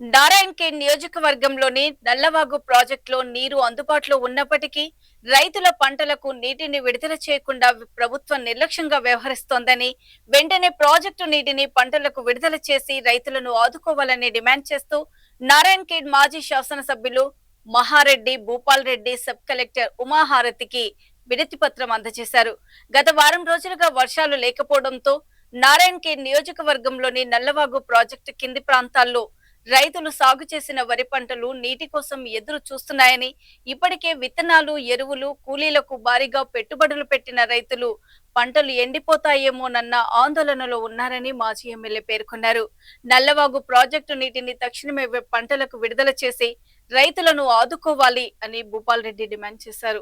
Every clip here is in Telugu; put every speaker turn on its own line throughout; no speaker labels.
నారాయణఖేడ్ నియోజకవర్గంలోని నల్లవాగు ప్రాజెక్టులో నీరు అందుబాటులో ఉన్నప్పటికీ రైతుల పంటలకు నీటిని విడుదల చేయకుండా ప్రభుత్వం నిర్లక్ష్యంగా వ్యవహరిస్తోందని, వెంటనే ప్రాజెక్టు నీటిని పంటలకు విడుదల చేసి రైతులను ఆదుకోవాలని డిమాండ్ చేస్తూ నారాయణఖేడ్ మాజీ శాసనసభ్యులు మహారెడ్డి భూపాల్ రెడ్డి సబ్ కలెక్టర్ ఉమాహారతికి వినతి పత్రం అందజేశారు. గత వారం రోజులుగా వర్షాలు లేకపోవడంతో నారాయణఖేడ్ నియోజకవర్గంలోని నల్లవాగు ప్రాజెక్టు కింది ప్రాంతాల్లో రైతులు సాగు చేసిన వరి పంటలు నీటి కోసం ఎదురు చూస్తున్నాయని, ఇప్పటికే విత్తనాలు, ఎరువులు, కూలీలకు భారీగా పెట్టుబడులు పెట్టిన రైతులు పంటలు ఎండిపోతాయేమోనన్న ఆందోళనలో ఉన్నారని మాజీ ఎమ్మెల్యే పేర్కొన్నారు. నల్లవాగు ప్రాజెక్టు నీటిని తక్షణమే పంటలకు విడుదల చేసి రైతులను ఆదుకోవాలి అని భూపాల్ రెడ్డి డిమాండ్ చేశారు.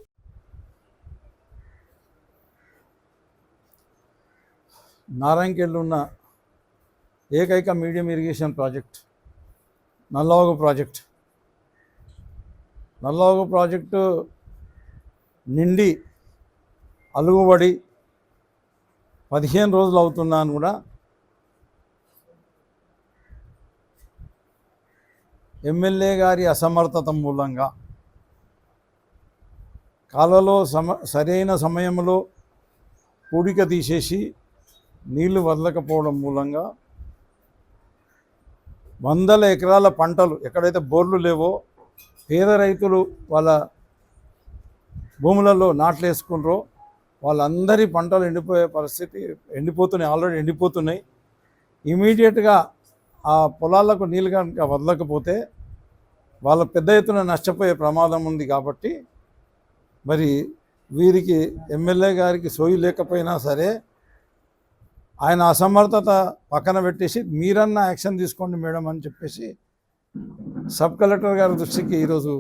నారాయణఖేడ్లో ఉన్న ఏకైక medium irrigation project Nallavagu project నిండి అలుగుబడి 15 రోజులు అవుతున్నా అని కూడా ఎమ్మెల్యే గారి అసమర్థత మూలంగా కాలువలో సరైన సమయంలో పూడిక తీసేసి నీళ్లు వదలకపోవడం మూలంగా వందల ఎకరాల పంటలు ఎక్కడైతే బోర్లు లేవో పేద రైతులు వాళ్ళ భూములలో నాట్లు వేసుకుంటారో వాళ్ళందరి పంటలు ఎండిపోయే పరిస్థితి, ఆల్రెడీ ఎండిపోతున్నాయి. ఇమీడియట్గా ఆ పొలాలకు నీళ్ళు కనుక వదలకపోతే వాళ్ళ పెద్ద ఎత్తున నష్టపోయే ప్రమాదం ఉంది. కాబట్టి మరి వీరికి ఎమ్మెల్యే గారికి సోయి లేకపోయినా సరే ఆయన అసమర్థత పక్కన పెట్టేసి మీరన్నా యాక్షన్ తీసుకోండి మేడం అని చెప్పేసి సబ్ కలెక్టర్ గారి దృష్టికి ఈరోజు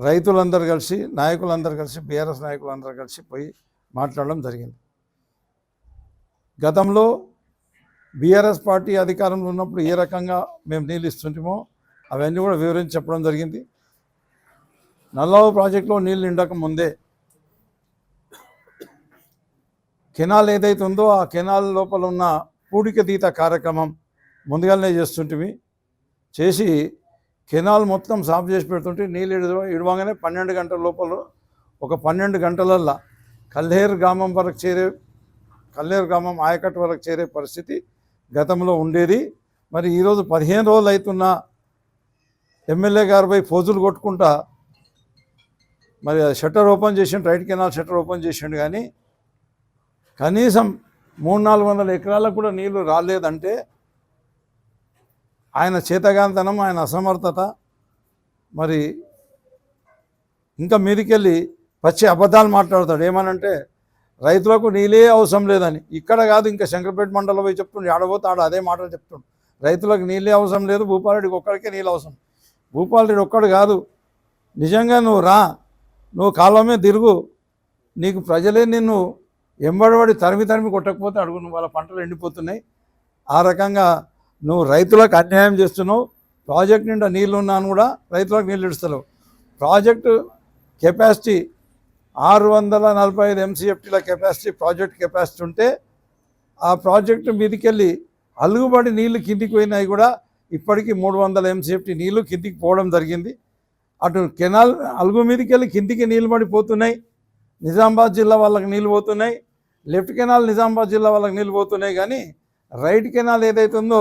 రైతులందరూ కలిసి, నాయకులందరూ కలిసి, బీఆర్ఎస్ నాయకులందరూ కలిసి పోయి మాట్లాడడం జరిగింది. గతంలో బీఆర్ఎస్ పార్టీ అధికారంలో ఉన్నప్పుడు ఏ రకంగా మేము నీళ్ళు ఇస్తుంటామో అవన్నీ కూడా వివరించి చెప్పడం జరిగింది. నల్లవాగు ప్రాజెక్టులో నీళ్ళు నిండక ముందే కెనాల్ ఏదైతే ఉందో ఆ కెనాల్ లోపల ఉన్న పూడిక తీత కార్యక్రమం ముందుగానే చేసి కెనాల్ మొత్తం సాఫ్ చేసి పెడుతుంటే నీళ్ళు ఇడవగానే 12 గంటల లోపల 12 గంటలల్లో కల్లేరు గ్రామం ఆయకట్టు వరకు చేరే పరిస్థితి గతంలో ఉండేది. మరి ఈరోజు 15 రోజులు అవుతున్న ఎమ్మెల్యే గారిపై ఫోజులు కొట్టుకుంటా మరి షట్టర్ ఓపెన్ చేసిండు, రైట్ కెనాల్ షట్టర్ ఓపెన్ చేసిండు. కానీ కనీసం 300-400 ఎకరాలకు కూడా నీళ్లు రాలేదంటే ఆయన చేతగాంతనం, ఆయన అసమర్థత. మరి ఇంకా మీదికెళ్ళి పచ్చి అబద్ధాలు మాట్లాడతాడు. ఏమనంటే రైతులకు నీళ్ళే అవసరం లేదని. ఇక్కడ కాదు, ఇంకా శంకరపేట మండలం పోయి చెప్తుండే, ఆడబోతే ఆడ అదే మాటలు చెప్తుండు. రైతులకు నీళ్ళే అవసరం లేదు, భూపాలరెడ్డికి ఒక్కడికే నీళ్ళు అవసరం. భూపాలరెడ్డి ఒక్కడు కాదు, నిజంగా నువ్వు రా, నువ్వు కాలమే తిరుగు, నీకు ప్రజలే నిన్ను ఎంబడబడి తరిమి కొట్టకపోతే అడుగు, నువ్వు వాళ్ళ పంటలు ఎండిపోతున్నాయి. ఆ రకంగా నువ్వు రైతులకు అన్యాయం చేస్తున్నావు. ప్రాజెక్ట్ నిండా నీళ్ళు ఉన్నాను కూడా రైతులకు నీళ్ళు ఇడుస్తలేవు. ప్రాజెక్టు కెపాసిటీ 645 MCFTల కెపాసిటీ, ప్రాజెక్ట్ కెపాసిటీ ఉంటే ఆ ప్రాజెక్టు మీదికెళ్ళి అలుగుబడి నీళ్లు కిందికి పోయినాయి కూడా ఇప్పటికీ 300 MCFT నీళ్లు కిందికి పోవడం జరిగింది. అటు కెనాల్ అలుగు మీదకెళ్ళి కిందికి నీళ్ళు పడిపోతున్నాయి. నిజామాబాద్ జిల్లా వాళ్ళకి నీళ్ళు పోతున్నాయి, లెఫ్ట్ కెనాల్ నిజామాబాద్ జిల్లా వాళ్ళకి నీళ్ళు పోతున్నాయి. కానీ రైట్ కెనాల్ ఏదైతే ఉందో